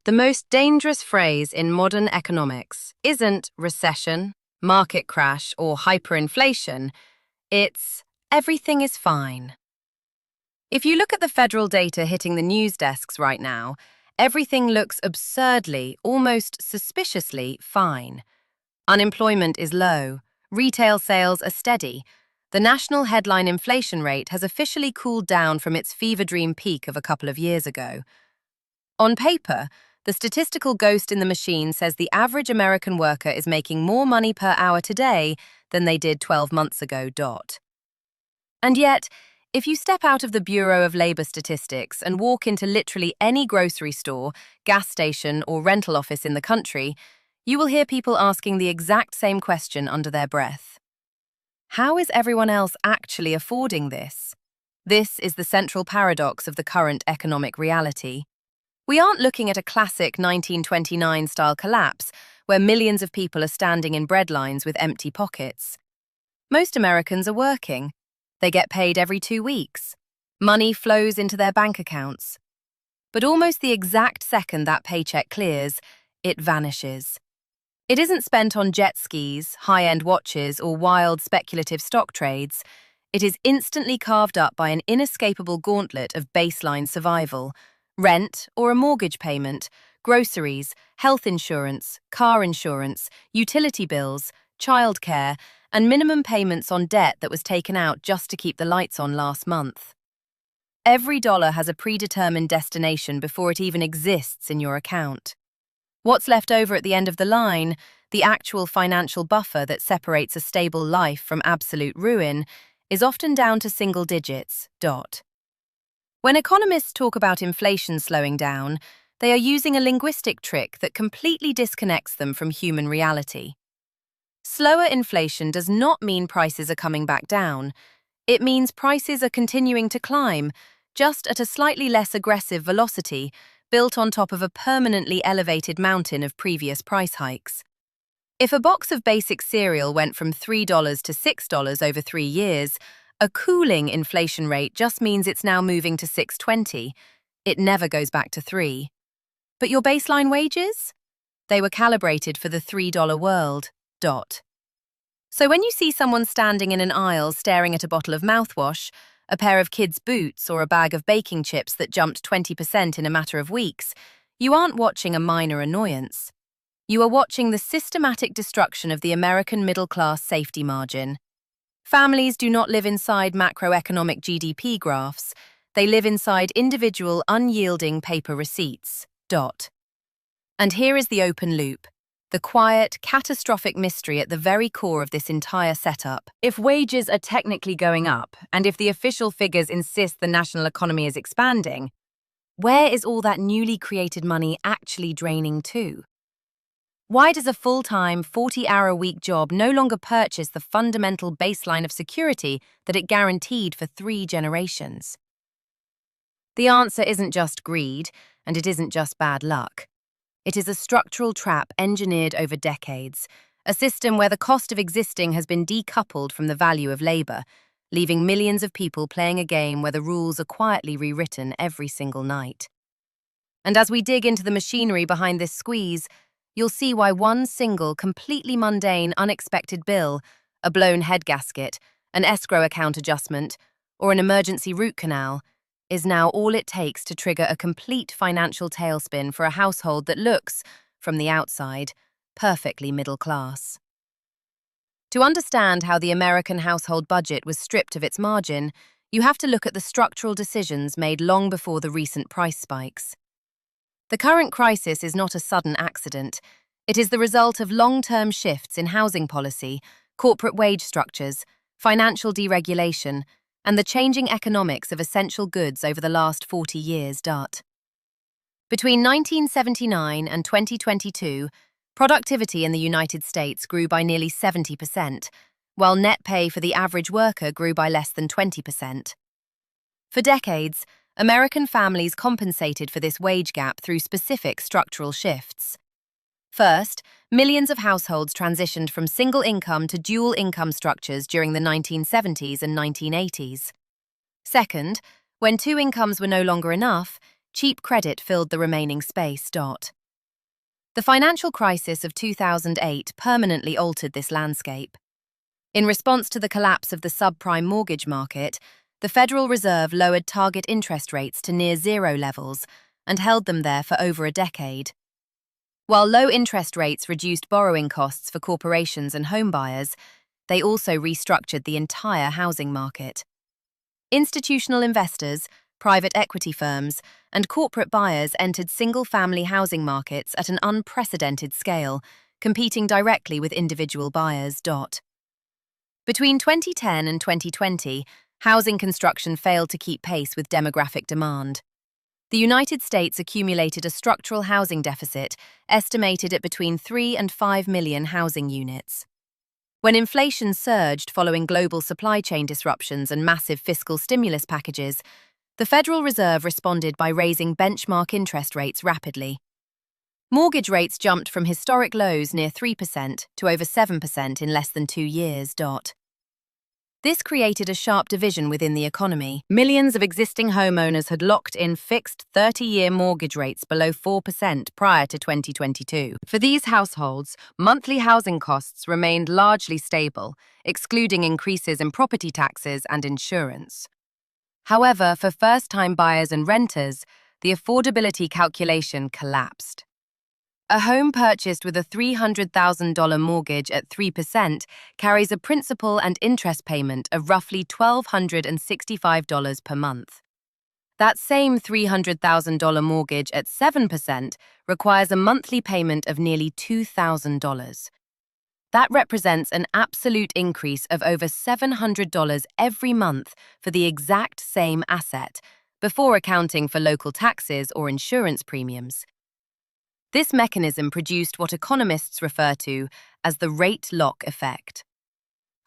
The most dangerous phrase in modern economics isn't recession, market crash, or hyperinflation. It's everything is fine. If you look at the federal data hitting the news desks right now, everything looks absurdly, almost suspiciously fine. Unemployment is low, retail sales are steady, the national headline inflation rate has officially cooled down from its fever dream peak of a couple of years ago. On paper, the statistical ghost in the machine says the average American worker is making more money per hour today than they did 12 months ago. And yet, if you step out of the Bureau of Labor Statistics and walk into literally any grocery store, gas station, or rental office in the country, you will hear people asking the exact same question under their breath. How is everyone else actually affording this? This is the central paradox of the current economic reality. We aren't looking at a classic 1929-style collapse where millions of people are standing in breadlines with empty pockets. Most Americans are working. They get paid every 2 weeks. Money flows into their bank accounts. But almost the exact second that paycheck clears, it vanishes. It isn't spent on jet skis, high-end watches, or wild speculative stock trades. It is instantly carved up by an inescapable gauntlet of baseline survival: rent or a mortgage payment, groceries, health insurance, car insurance, utility bills, childcare, and minimum payments on debt that was taken out just to keep the lights on last month. Every dollar has a predetermined destination before it even exists in your account. What's left over at the end of the line, the actual financial buffer that separates a stable life from absolute ruin, is often down to single digits. When economists talk about inflation slowing down, they are using a linguistic trick that completely disconnects them from human reality. Slower inflation does not mean prices are coming back down. It means prices are continuing to climb, just at a slightly less aggressive velocity, built on top of a permanently elevated mountain of previous price hikes. If a box of basic cereal went from $3 to $6 over 3 years, a cooling inflation rate just means it's now moving to $6.20. It never goes back to 3. But your baseline wages? They were calibrated for the $3 world. So when you see someone standing in an aisle staring at a bottle of mouthwash, a pair of kids' boots, or a bag of baking chips that jumped 20% in a matter of weeks, you aren't watching a minor annoyance. You are watching the systematic destruction of the American middle-class safety margin. Families do not live inside macroeconomic GDP graphs. They live inside individual, unyielding paper receipts. And here is the open loop. The quiet, catastrophic mystery at the very core of this entire setup. If wages are technically going up, and if the official figures insist the national economy is expanding, where is all that newly created money actually draining to? Why does a full-time, 40-hour-a-week job no longer purchase the fundamental baseline of security that it guaranteed for 3 generations? The answer isn't just greed, and it isn't just bad luck. It is a structural trap engineered over decades, a system where the cost of existing has been decoupled from the value of labor, leaving millions of people playing a game where the rules are quietly rewritten every single night. And as we dig into the machinery behind this squeeze, you'll see why one single, completely mundane, unexpected bill, a blown head gasket, an escrow account adjustment, or an emergency root canal, is now all it takes to trigger a complete financial tailspin for a household that looks, from the outside, perfectly middle class. To understand how the American household budget was stripped of its margin, you have to look at the structural decisions made long before the recent price spikes. The current crisis is not a sudden accident. It is the result of long-term shifts in housing policy, corporate wage structures, financial deregulation, and the changing economics of essential goods over the last 40 years. Between 1979 and 2022, productivity in the United States grew by nearly 70%, while net pay for the average worker grew by less than 20%. For decades, American families compensated for this wage gap through specific structural shifts. First, millions of households transitioned from single income to dual income structures during the 1970s and 1980s. Second, when 2 incomes were no longer enough, Cheap credit filled the remaining space. The financial crisis of 2008 permanently altered this landscape. In response to the collapse of the subprime mortgage market, the Federal Reserve lowered target interest rates to near zero levels and held them there for over a decade. While low interest rates reduced borrowing costs for corporations and homebuyers, they also restructured the entire housing market. Institutional investors, private equity firms, and corporate buyers entered single-family housing markets at an unprecedented scale, competing directly with individual buyers. Between 2010 and 2020, housing construction failed to keep pace with demographic demand. The United States accumulated a structural housing deficit estimated at between 3 and 5 million housing units. When inflation surged following global supply chain disruptions and massive fiscal stimulus packages, the Federal Reserve responded by raising benchmark interest rates rapidly. Mortgage rates jumped from historic lows near 3% to over 7% in less than 2 years. This created a sharp division within the economy. Millions of existing homeowners had locked in fixed 30-year mortgage rates below 4% prior to 2022. For these households, monthly housing costs remained largely stable, excluding increases in property taxes and insurance. However, for first-time buyers and renters, the affordability calculation collapsed. A home purchased with a $300,000 mortgage at 3% carries a principal and interest payment of roughly $1,265 per month. That same $300,000 mortgage at 7% requires a monthly payment of nearly $2,000. That represents an absolute increase of over $700 every month for the exact same asset, before accounting for local taxes or insurance premiums. This mechanism produced what economists refer to as the rate lock effect.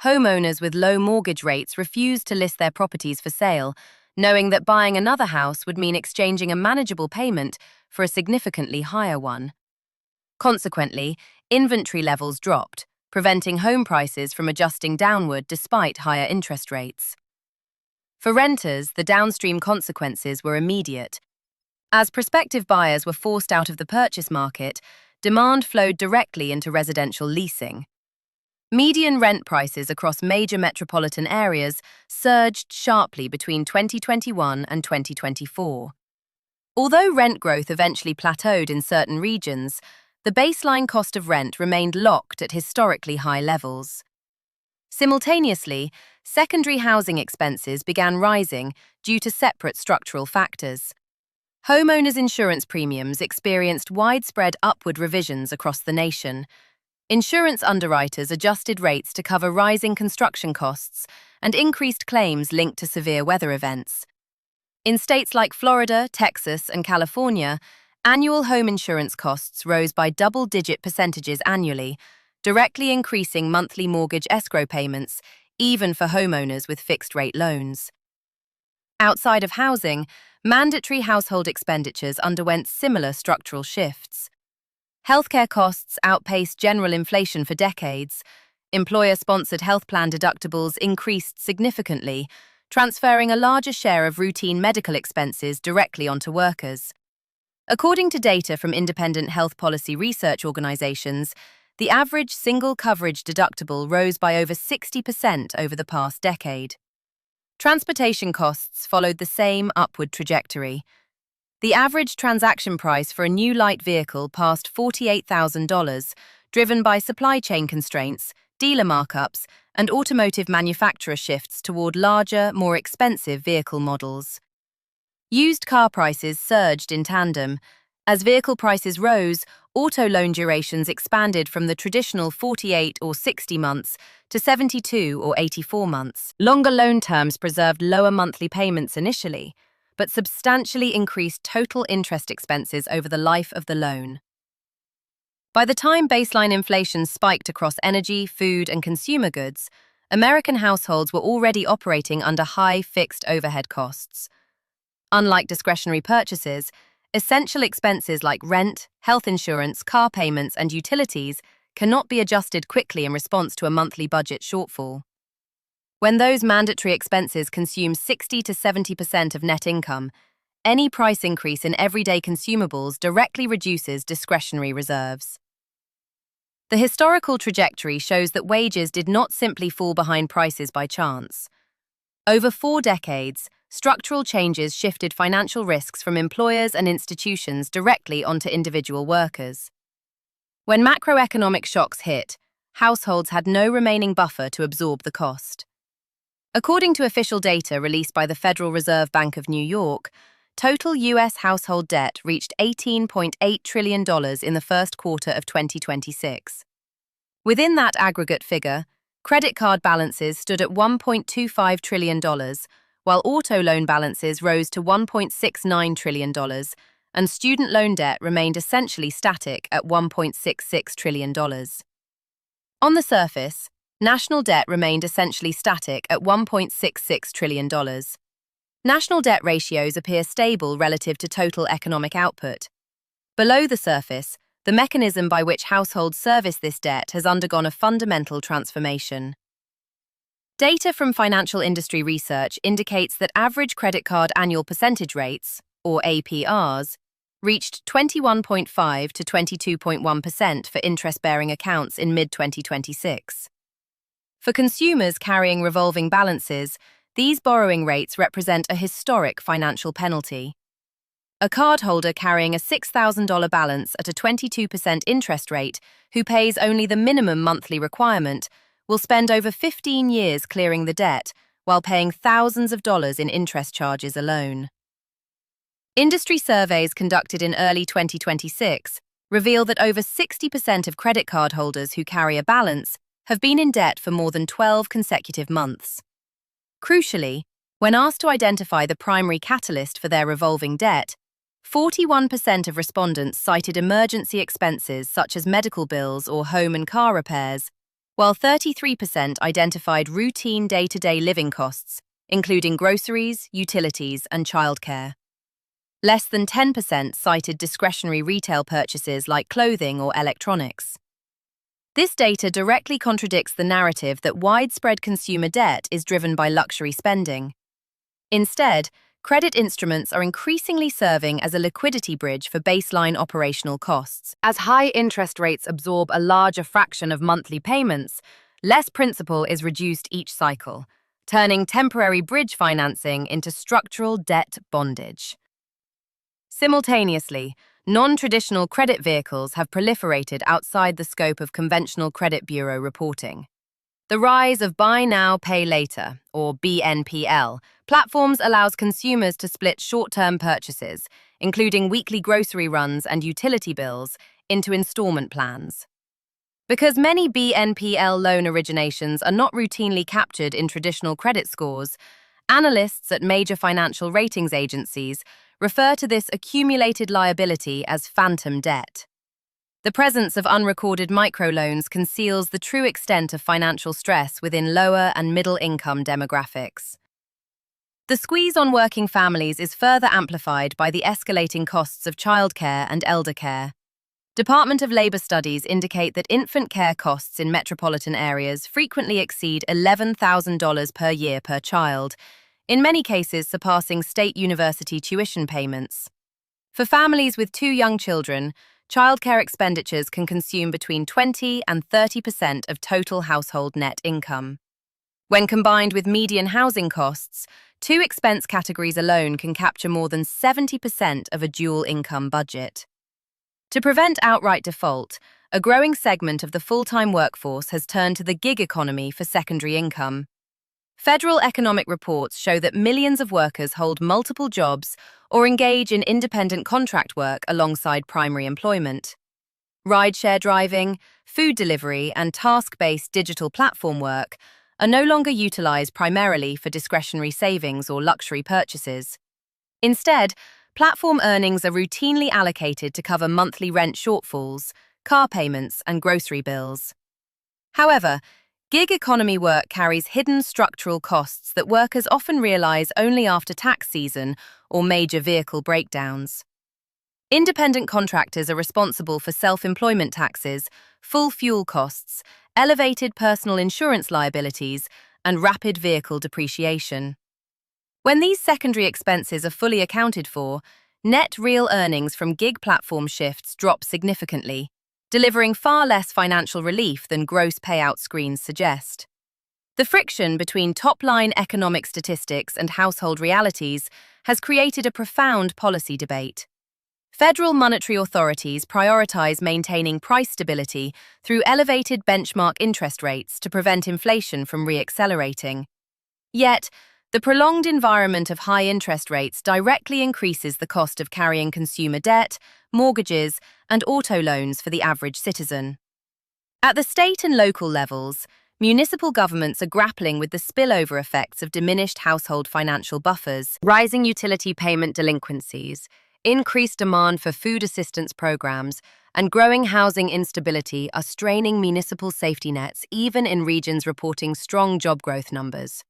Homeowners with low mortgage rates refused to list their properties for sale, knowing that buying another house would mean exchanging a manageable payment for a significantly higher one. Consequently, inventory levels dropped, preventing home prices from adjusting downward despite higher interest rates. For renters, the downstream consequences were immediate. As prospective buyers were forced out of the purchase market, demand flowed directly into residential leasing. Median rent prices across major metropolitan areas surged sharply between 2021 and 2024. Although rent growth eventually plateaued in certain regions, the baseline cost of rent remained locked at historically high levels. Simultaneously, secondary housing expenses began rising due to separate structural factors. Homeowners' insurance premiums experienced widespread upward revisions across the nation. Insurance underwriters adjusted rates to cover rising construction costs and increased claims linked to severe weather events. In states like Florida, Texas, and California, annual home insurance costs rose by double-digit percentages annually, directly increasing monthly mortgage escrow payments, even for homeowners with fixed-rate loans. Outside of housing, mandatory household expenditures underwent similar structural shifts. Healthcare costs outpaced general inflation for decades. Employer-sponsored health plan deductibles increased significantly, transferring a larger share of routine medical expenses directly onto workers. According to data from independent health policy research organizations, the average single coverage deductible rose by over 60% over the past decade. Transportation costs followed the same upward trajectory. The average transaction price for a new light vehicle passed $48,000, driven by supply chain constraints, dealer markups, and automotive manufacturer shifts toward larger, more expensive vehicle models. Used car prices surged in tandem. As vehicle prices rose, auto loan durations expanded from the traditional 48 or 60 months to 72 or 84 months. Longer loan terms preserved lower monthly payments initially, but substantially increased total interest expenses over the life of the loan. By the time baseline inflation spiked across energy, food, and consumer goods, American households were already operating under high fixed overhead costs. Unlike discretionary purchases, essential expenses like rent, health insurance, car payments, and utilities cannot be adjusted quickly in response to a monthly budget shortfall. When those mandatory expenses consume 60 to 70% of net income, any price increase in everyday consumables directly reduces discretionary reserves. The historical trajectory shows that wages did not simply fall behind prices by chance. Over 4 decades, structural changes shifted financial risks from employers and institutions directly onto individual workers. When macroeconomic shocks hit, households had no remaining buffer to absorb the cost. According to official data released by the Federal Reserve Bank of New York, total U.S. household debt reached $18.8 trillion in the first quarter of 2026. Within that aggregate figure, credit card balances stood at $1.25 trillion, while auto loan balances rose to $1.69 trillion, and student loan debt remained essentially static at $1.66 trillion. On the surface, national debt remained essentially static at $1.66 trillion. National debt ratios appear stable relative to total economic output. Below the surface, the mechanism by which households service this debt has undergone a fundamental transformation. Data from financial industry research indicates that average credit card annual percentage rates, or APRs, reached 21.5 to 22.1% for interest-bearing accounts in mid-2026. For consumers carrying revolving balances, these borrowing rates represent a historic financial penalty. A cardholder carrying a $6,000 balance at a 22% interest rate, who pays only the minimum monthly requirement, will spend over 15 years clearing the debt while paying thousands of dollars in interest charges alone. Industry surveys conducted in early 2026 reveal that over 60% of credit card holders who carry a balance have been in debt for more than 12 consecutive months. Crucially, when asked to identify the primary catalyst for their revolving debt, 41% of respondents cited emergency expenses such as medical bills or home and car repairs, while 33% identified routine day-to-day living costs, including groceries, utilities, and childcare. Less than 10% cited discretionary retail purchases like clothing or electronics. This data directly contradicts the narrative that widespread consumer debt is driven by luxury spending. Instead, credit instruments are increasingly serving as a liquidity bridge for baseline operational costs. As high interest rates absorb a larger fraction of monthly payments, less principal is reduced each cycle, turning temporary bridge financing into structural debt bondage. Simultaneously, non-traditional credit vehicles have proliferated outside the scope of conventional credit bureau reporting. The rise of Buy Now, Pay Later, or BNPL, platforms allows consumers to split short-term purchases, including weekly grocery runs and utility bills, into installment plans. Because many BNPL loan originations are not routinely captured in traditional credit scores, analysts at major financial ratings agencies refer to this accumulated liability as phantom debt. The presence of unrecorded microloans conceals the true extent of financial stress within lower and middle-income demographics. The squeeze on working families is further amplified by the escalating costs of childcare and elder care. Department of Labor studies indicate that infant care costs in metropolitan areas frequently exceed $11,000 per year per child, in many cases surpassing state university tuition payments. For families with 2 young children, childcare expenditures can consume between 20 and 30% of total household net income. When combined with median housing costs, 2 expense categories alone can capture more than 70% of a dual income budget. To prevent outright default, a growing segment of the full-time workforce has turned to the gig economy for secondary income. Federal economic reports show that millions of workers hold multiple jobs or engage in independent contract work alongside primary employment. Rideshare driving, food delivery, and task-based digital platform work are no longer utilized primarily for discretionary savings or luxury purchases. Instead, platform earnings are routinely allocated to cover monthly rent shortfalls, car payments, and grocery bills. However, gig economy work carries hidden structural costs that workers often realize only after tax season or major vehicle breakdowns. Independent contractors are responsible for self-employment taxes, full fuel costs, elevated personal insurance liabilities, and rapid vehicle depreciation. When these secondary expenses are fully accounted for, net real earnings from gig platform shifts drop significantly, delivering far less financial relief than gross payout screens suggest. The friction between top-line economic statistics and household realities has created a profound policy debate. Federal monetary authorities prioritize maintaining price stability through elevated benchmark interest rates to prevent inflation from re-accelerating. Yet, the prolonged environment of high interest rates directly increases the cost of carrying consumer debt, mortgages, and auto loans for the average citizen. At the state and local levels, municipal governments are grappling with the spillover effects of diminished household financial buffers. Rising utility payment delinquencies, increased demand for food assistance programs, and growing housing instability are straining municipal safety nets even in regions reporting strong job growth numbers.